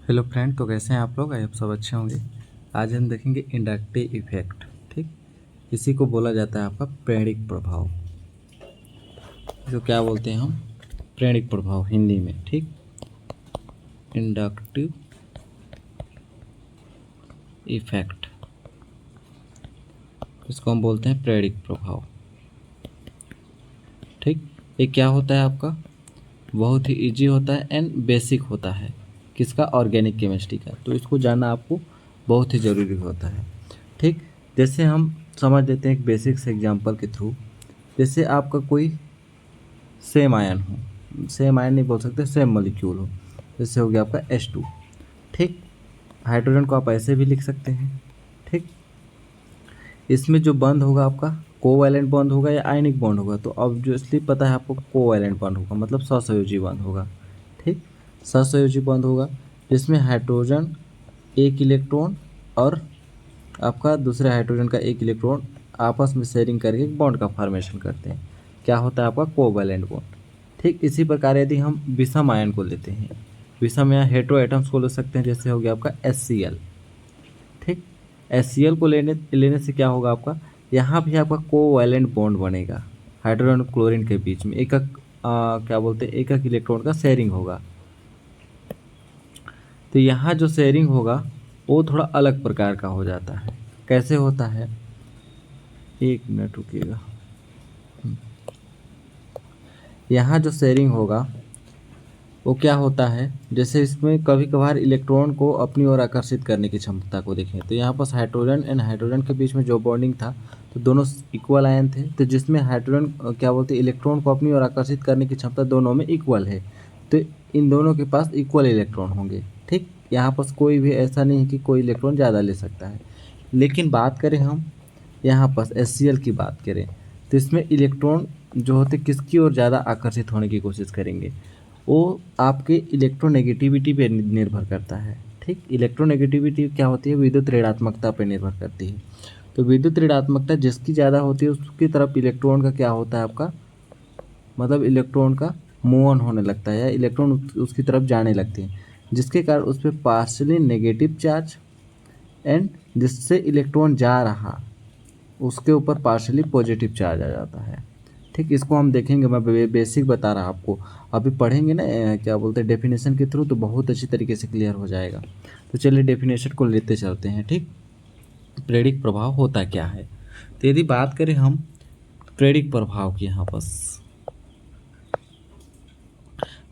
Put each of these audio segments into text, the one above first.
Hello friend, तो कैसे हैं आप लोग? आप सब अच्छे होंगे। आज हम देखेंगे इंडक्टिव इफेक्ट। ठीक, इसी को बोला जाता है आपका प्रेरिक प्रभाव। इसको क्या बोलते हैं हम? प्रेरिक प्रभाव हिंदी में। ठीक, इंडक्टिव इफेक्ट, इसको हम बोलते हैं प्रेरिक प्रभाव। ठीक, ये क्या होता है आपका? बहुत ही इजी होता है एंड बेसिक होता है। किसका? ऑर्गेनिक केमिस्ट्री का। तो इसको जानना आपको बहुत ही ज़रूरी होता है। ठीक, जैसे हम समझ लेते हैं एक बेसिक से एग्जांपल के थ्रू। जैसे आपका कोई सेम आयन हो, सेम आयन नहीं बोल सकते, सेम मॉलिक्यूल हो। जैसे हो गया आपका H2। ठीक, हाइड्रोजन को आप ऐसे भी लिख सकते हैं। ठीक, इसमें जो बंद होगा आपका कोवैलेंट बॉन्ड होगा या आयनिक बॉन्ड होगा। तो ऑब्वियसली पता है आपको कोवैलेंट बॉन्ड होगा, मतलब सहसंयोजी बॉन्ड होगा। ठीक, सहसंयोजी बॉन्ड होगा जिसमें हाइड्रोजन एक इलेक्ट्रॉन और आपका दूसरे हाइड्रोजन का एक इलेक्ट्रॉन आपस में शेयरिंग करके एक बॉन्ड का फॉर्मेशन करते हैं। क्या होता है आपका? Covalent bond. ठीक, इसी प्रकार यदि हम विषम आयन को लेते हैं, विषम या हेटेरो एटम्स को ले सकते हैं। जैसे हो गया आपका HCl। ठीक, HCl को लेने से क्या होगा आपका? यहाँ भी आपका कोवैलेंट बॉन्ड बनेगा हाइड्रोजन और क्लोरीन के बीच में। क्या बोलते हैं, एक इलेक्ट्रॉन का शेयरिंग होगा। तो यहाँ जो शेयरिंग होगा वो थोड़ा अलग प्रकार का हो जाता है। कैसे होता है? एक मिनट रुकिएगा। यहाँ जो शेयरिंग होगा वो क्या होता है? जैसे इसमें कभी कभार इलेक्ट्रॉन को अपनी ओर आकर्षित करने की क्षमता को देखें तो यहाँ पर हाइड्रोजन एंड हाइड्रोजन के बीच में जो बॉन्डिंग था तो दोनों इक्वल आयन थे। तो जिसमें हाइड्रोजन क्या बोलते हैं, इलेक्ट्रॉन को अपनी ओर आकर्षित करने की क्षमता दोनों में इक्वल है। तो इन दोनों के पास इक्वल इलेक्ट्रॉन होंगे। ठीक, यहाँ पर कोई भी ऐसा नहीं है कि कोई इलेक्ट्रॉन ज़्यादा ले सकता है। लेकिन बात करें हम यहाँ पर HCl की बात करें तो इसमें इलेक्ट्रॉन जो होते किसकी ओर ज़्यादा आकर्षित होने की कोशिश करेंगे? वो आपके इलेक्ट्रोनेगेटिविटी पे निर्भर करता है। ठीक, इलेक्ट्रोनेगेटिविटी क्या होती है? विद्युत ऋणात्मकता पे निर्भर करती है। तो विद्युत ऋणात्मकता जिसकी ज़्यादा होती है उसकी तरफ इलेक्ट्रॉन का क्या होता है आपका, मतलब इलेक्ट्रॉन का मूव ऑन होने लगता है या इलेक्ट्रॉन उसकी तरफ जाने लगते हैं, जिसके कारण उस पर पार्शली नेगेटिव चार्ज एंड जिससे इलेक्ट्रॉन जा रहा उसके ऊपर पार्शली पॉजिटिव चार्ज आ जाता है। ठीक, इसको हम देखेंगे। मैं बेसिक बता रहा आपको, अभी पढ़ेंगे ना क्या बोलते हैं डेफिनेशन के थ्रू, तो बहुत अच्छी तरीके से क्लियर हो जाएगा। तो चलिए डेफिनेशन को लेते चलते हैं। ठीक, प्रेरिक प्रभाव होता क्या है? तो यदि बात करें हम प्रेरिक प्रभाव की, यहाँ पर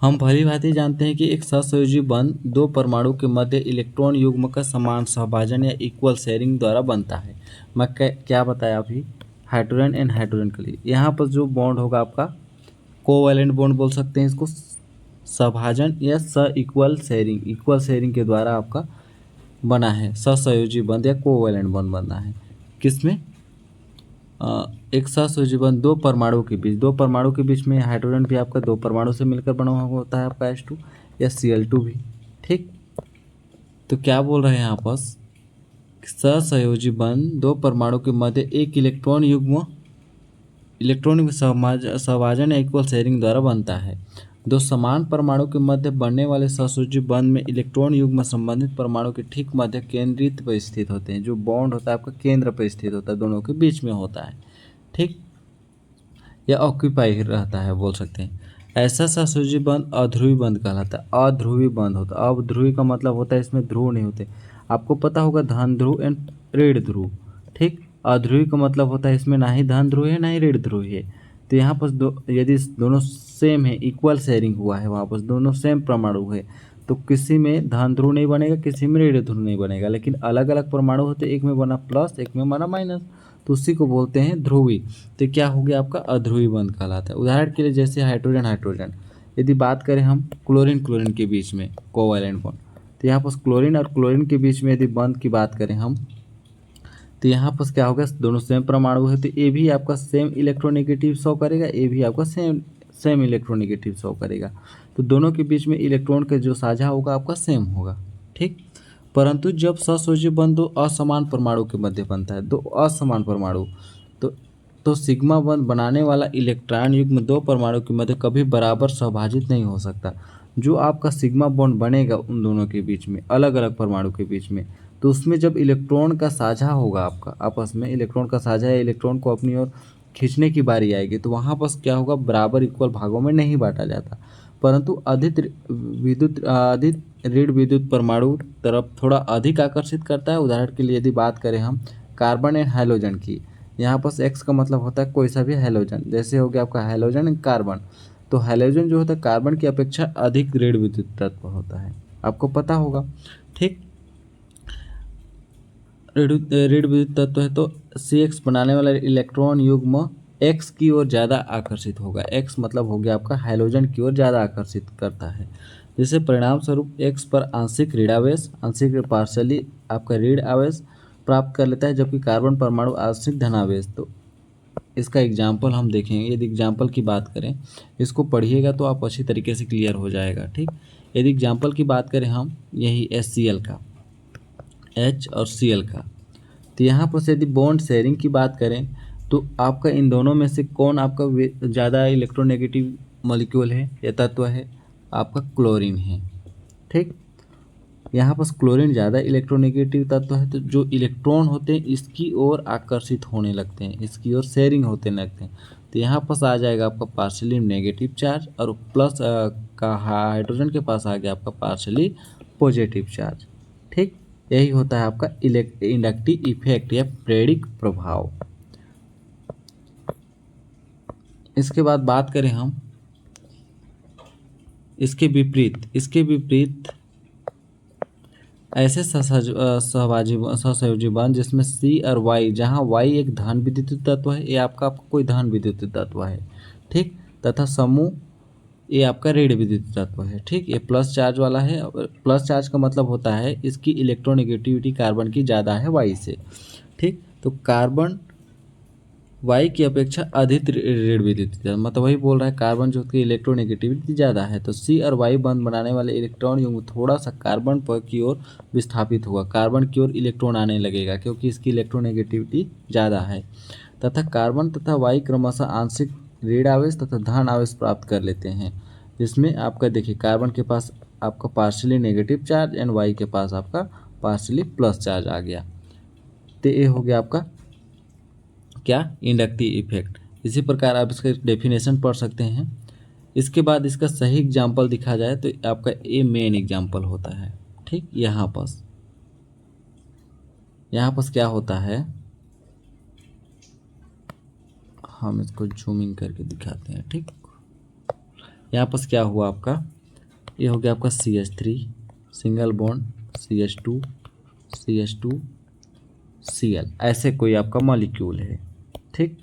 हम भली भांति जानते हैं कि एक सहसंयोजी बंध दो परमाणु के मध्य इलेक्ट्रॉन युग्म का समान सहभाजन या इक्वल शेयरिंग द्वारा बनता है। मैं क्या बताया अभी? हाइड्रोजन एंड हाइड्रोजन के लिए यहाँ पर जो बॉन्ड होगा आपका कोवैलेंट बॉन्ड बोल सकते हैं इसको, सहभाजन या इक्वल शेयरिंग के द्वारा आपका बना है। सहसंयोजी बंध या कोवैलेंट बॉन्ड बना है किसमें? एक सहसंयोजी बंध दो परमाणु के बीच में हाइड्रोजन भी आपका दो परमाणु से मिलकर बना हुआ होता है आपका H2 या Cl2 भी। ठीक, तो क्या बोल रहे हैं यहाँ पर? सहसंयोजी बंध दो परमाणु के मध्य एक इलेक्ट्रॉनिक सहभाजन या इक्वल शेयरिंग द्वारा बनता है। दो समान परमाणु के मध्य बनने वाले सहसंयोजी बंध में इलेक्ट्रॉन युग्म संबंधित परमाणु के ठीक मध्य केंद्रित पर स्थित होते हैं। जो बॉन्ड होता है आपका केंद्र पर स्थित होता है, दोनों के बीच में होता है। ठीक, या ऑक्यूपाई रहता है बोल सकते हैं। ऐसा सहसंयोजी बंध अध्रुवी बंध कहलाता है। अध्रुवी बंध होता है। अध्रुवी का मतलब होता है इसमें ध्रुव नहीं होते। आपको पता होगा धन ध्रुव एंड ऋण ध्रुव। ठीक, अध्रुवी का मतलब होता है इसमें ना ही धन ध्रुव है ना ही ऋण ध्रुव है। तो यहाँ पर यदि दोनों सेम है, इक्वल शेयरिंग हुआ है, वहाँ पर दोनों सेम परमाणु है, तो किसी में धन ध्रुव नहीं बनेगा, किसी में ऋण ध्रुव नहीं बनेगा। लेकिन अलग अलग परमाणु होते, एक में बना प्लस एक में बना माइनस, तो उसी को बोलते हैं ध्रुवी। तो क्या हो गया आपका? अध्रुवी बंध कहलाता है। उदाहरण के लिए जैसे हाइड्रोजन, यदि बात करें हम क्लोरीन के बीच में कोवैलेंट बॉन्ड, तो यहाँ पर क्लोरीन और क्लोरीन के बीच में यदि बंध की बात करें हम, तो यहाँ पर क्या होगा? दोनों सेम परमाणु है तो ए भी आपका सेम इलेक्ट्रोनेगेटिव शो करेगा, ए भी आपका सेम इलेक्ट्रोनेगेटिव शो करेगा। तो दोनों के बीच में इलेक्ट्रॉन का जो साझा होगा आपका सेम होगा। ठीक, परंतु जब सहसंयोजी बंध दो असमान परमाणु के मध्य बनता है, दो असमान परमाणु, तो सिग्मा बंध बनाने वाला इलेक्ट्रॉन युग्म दो परमाणु के मध्य कभी बराबर सहभाजित नहीं हो सकता। जो आपका सिग्मा बॉन्ड बनेगा उन दोनों के बीच में, अलग अलग परमाणु के बीच में, तो उसमें जब इलेक्ट्रॉन का साझा होगा, आपका आपस में इलेक्ट्रॉन का साझा है, इलेक्ट्रॉन को अपनी ओर खींचने की बारी आएगी, तो वहाँ पर क्या होगा, बराबर इक्वल भागों में नहीं बांटा जाता, परंतु अधिक ऋण विद्युत परमाणु तरफ थोड़ा अधिक आकर्षित करता है। उदाहरण के लिए यदि बात करें हम कार्बन एंड हैलोजन की, यहाँ पर एक्स का मतलब होता है कोई सा भी हैलोजन, जैसे हो गया आपका हैलोजन एंड कार्बन। तो हैलोजन जो होता है कार्बन की अपेक्षा अधिक ऋण विद्युत तत्व होता है, आपको पता होगा। ठीक, ऋण विद्युत तत्व है तो CX बनाने वाला इलेक्ट्रॉन युग्म X की ओर ज़्यादा आकर्षित होगा। X मतलब हो गया आपका हैलोजन की ओर ज़्यादा आकर्षित करता है, जिससे परिणाम स्वरूप X पर आंशिक ऋणावेश, आंशिक पार्शली आपका ऋण आवेश प्राप्त कर लेता है, जबकि कार्बन परमाणु आंशिक धनावेश। तो इसका एग्जाम्पल हम देखेंगे। यदि एग्जाम्पल की बात करें, इसको पढ़िएगा तो आप अच्छी तरीके से क्लियर हो जाएगा। ठीक, यदि एग्जाम्पल की बात करें हम यही HCl का, H और Cl का, तो यहाँ पर से यदि बॉन्ड शेयरिंग की बात करें तो आपका इन दोनों में से कौन आपका ज़्यादा इलेक्ट्रोनेगेटिव मॉलिक्यूल है या तत्व है, आपका क्लोरीन है। ठीक, यहाँ पर क्लोरीन ज़्यादा इलेक्ट्रोनेगेटिव तत्व है, तो जो इलेक्ट्रॉन होते हैं इसकी ओर आकर्षित होने लगते हैं, इसकी ओर शेयरिंग होते लगते हैं। तो यहाँ पर आ जाएगा आपका पार्शली नेगेटिव चार्ज, और प्लस का हाइड्रोजन के पास आ गया आपका पार्शली पॉजिटिव चार्ज। ठीक, यही होता है आपका इंडक्टिव इफेक्ट या प्रेरक प्रभाव। इसके बाद बात करें हम इसके विपरीत ऐसे सहसंयोजी बंध जिसमें C और Y, जहाँ Y एक धन विद्युत तत्व है, ये आपका कोई धन विद्युत तत्व है। ठीक, तथा समूह ये आपका ऋण विद्युत तत्व है। ठीक, ये प्लस चार्ज वाला है। प्लस चार्ज का मतलब होता है इसकी इलेक्ट्रोनेगेटिविटी कार्बन की ज़्यादा है Y से। ठीक, तो कार्बन Y की अपेक्षा अधिक ऋण विद्युत, मतलब वही बोल रहा है कार्बन जो की इलेक्ट्रोनेगेटिविटी ज़्यादा है, तो C और Y बंध बनाने वाले इलेक्ट्रॉन युग्म थोड़ा सा कार्बन पर की ओर विस्थापित होगा, कार्बन की ओर इलेक्ट्रॉन आने लगेगा क्योंकि इसकी इलेक्ट्रोनेगेटिविटी ज़्यादा है, तथा कार्बन तथा Y क्रमशः आंशिक ऋण आवेश तथा धन आवेश प्राप्त कर लेते हैं, जिसमें आपका देखिए कार्बन के पास आपका partially negative charge and Y के पास आपका पार्शली प्लस चार्ज आ गया। तो ये हो गया आपका क्या, इंडक्टिव इफेक्ट। इसी प्रकार आप इसका डेफिनेशन पढ़ सकते हैं। इसके बाद इसका सही एग्जाम्पल दिखा जाए तो आपका ये मेन एग्जाम्पल होता है। ठीक, यहाँ पर क्या होता है, हम इसको जूमिंग करके दिखाते हैं। ठीक, यहाँ पर क्या हुआ आपका, ये हो गया आपका CH3 single bond CH2 Cl, ऐसे कोई आपका मॉलिक्यूल है। ठीक,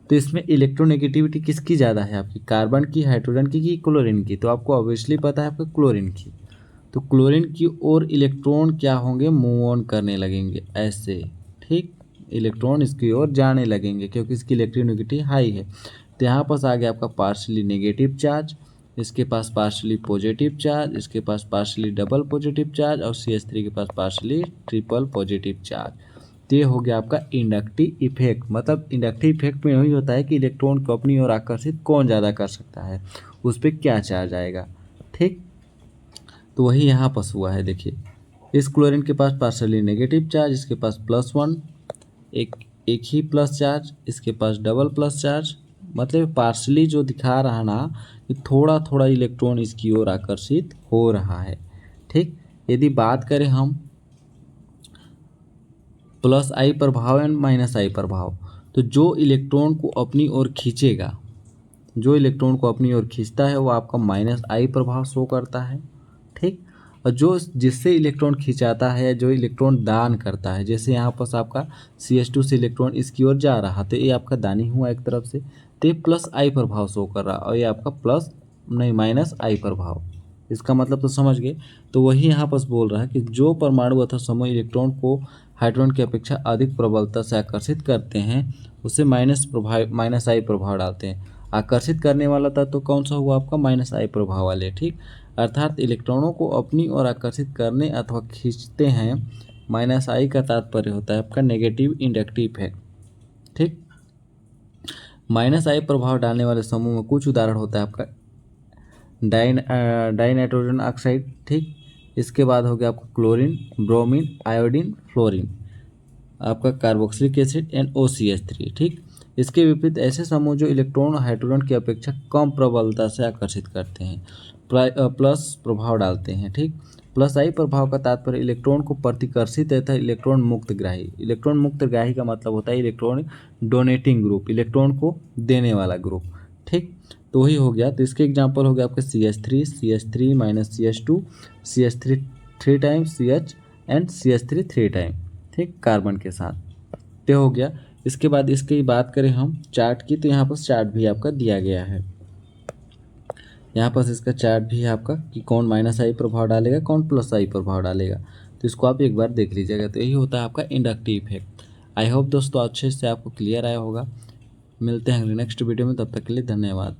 तो इसमें इलेक्ट्रोनेगेटिविटी किसकी ज़्यादा है, आपकी कार्बन की, हाइड्रोजन की कि क्लोरीन की, तो आपको ऑब्वियसली पता है आपका क्लोरीन की। तो क्लोरीन की ओर इलेक्ट्रॉन क्या होंगे, मूव ऑन करने लगेंगे ऐसे। ठीक, इलेक्ट्रॉन इसकी ओर जाने लगेंगे क्योंकि इसकी इलेक्ट्रोनेगेटिविटी हाई है। तो यहाँ पास आ गया आपका पार्शली नेगेटिव चार्ज, इसके पास पार्शली पॉजिटिव चार्ज, इसके पास पार्शली डबल पॉजिटिव चार्ज, और CH3 के पास पार्शली ट्रिपल पॉजिटिव चार्ज। तो ये हो गया आपका इंडक्टिव इफेक्ट। मतलब इंडक्टिव इफेक्ट में वही होता है कि इलेक्ट्रॉन को अपनी ओर आकर्षित कौन ज़्यादा कर सकता है, उस पर क्या चार्ज आएगा। ठीक, तो वही यहाँ पास हुआ है। देखिए इस क्लोरीन के पास पार्शली नेगेटिव चार्ज, इसके पास +1, एक ही प्लस चार्ज, इसके पास डबल प्लस चार्ज, मतलब पार्शली जो दिखा रहा ना कि थोड़ा थोड़ा इलेक्ट्रॉन इसकी ओर आकर्षित हो रहा है। ठीक, यदि बात करें हम +I प्रभाव एंड -I प्रभाव, तो जो इलेक्ट्रॉन को अपनी ओर खींचेगा, जो इलेक्ट्रॉन को अपनी ओर खींचता है वो आपका -I प्रभाव शो करता है। ठीक, और जो जिससे इलेक्ट्रॉन खिंचाता है, जो इलेक्ट्रॉन दान करता है, जैसे यहाँ पर आपका CH2 से इलेक्ट्रॉन इसकी ओर जा रहा, तो ये आपका दानी हुआ एक तरफ से, तो ये +I प्रभाव शो कर रहा, और ये आपका -I प्रभाव। इसका मतलब तो समझ गए। तो वही यहाँ पर बोल रहा है कि जो परमाणु अथवा समूह इलेक्ट्रॉन को हाइड्रोजन की अपेक्षा अधिक प्रबलता से आकर्षित करते हैं उसे -I प्रभाव डालते हैं। आकर्षित करने वाला तत्व तो कौन सा हुआ आपका, -I प्रभाव वाले। ठीक, अर्थात इलेक्ट्रॉनों को अपनी ओर आकर्षित करने अथवा खींचते हैं। -I का तात्पर्य होता है आपका नेगेटिव इंडक्टिव इफेक्ट। ठीक, -I प्रभाव डालने वाले समूह में कुछ उदाहरण होता है आपका डाइनाइट्रोजन ऑक्साइड, ठीक। इसके बाद हो गया आपका क्लोरीन, ब्रोमीन, आयोडीन, फ्लोरीन, आपका कार्बोक्सिलिक एसिड एंड OCH3, ठीक। इसके विपरीत ऐसे समूह जो इलेक्ट्रॉन और हाइड्रोजन की अपेक्षा कम प्रबलता से आकर्षित करते हैं, प्लस प्रभाव डालते हैं, ठीक। प्लस आई प्रभाव का तात्पर्य इलेक्ट्रॉन को प्रतिकर्षित तथा इलेक्ट्रॉन मुक्त ग्राही। इलेक्ट्रॉन मुक्त ग्राही का मतलब होता है इलेक्ट्रॉन डोनेटिंग ग्रुप, इलेक्ट्रॉन को देने वाला ग्रुप, ठीक। तो वही हो गया। तो इसके एग्जांपल हो गया आपके CH3, CH3 minus CH2, CH3 3 times CH and CH3 3 time, ठीक, कार्बन के साथ। तो हो गया। इसके बाद इसकी बात करें हम चार्ट की, तो यहाँ पर चार्ट भी आपका दिया गया है। यहाँ पर इसका चार्ट भी है आपका कि कौन माइनस आई प्रभाव डालेगा, कौन प्लस आई प्रभाव डालेगा। तो इसको आप एक बार देख लीजिएगा। तो यही होता है आपका इंडक्टिव इफेक्ट। आई होप दोस्तों अच्छे से आपको क्लियर आया होगा। मिलते हैं नेक्स्ट वीडियो में, तब तक के लिए धन्यवाद।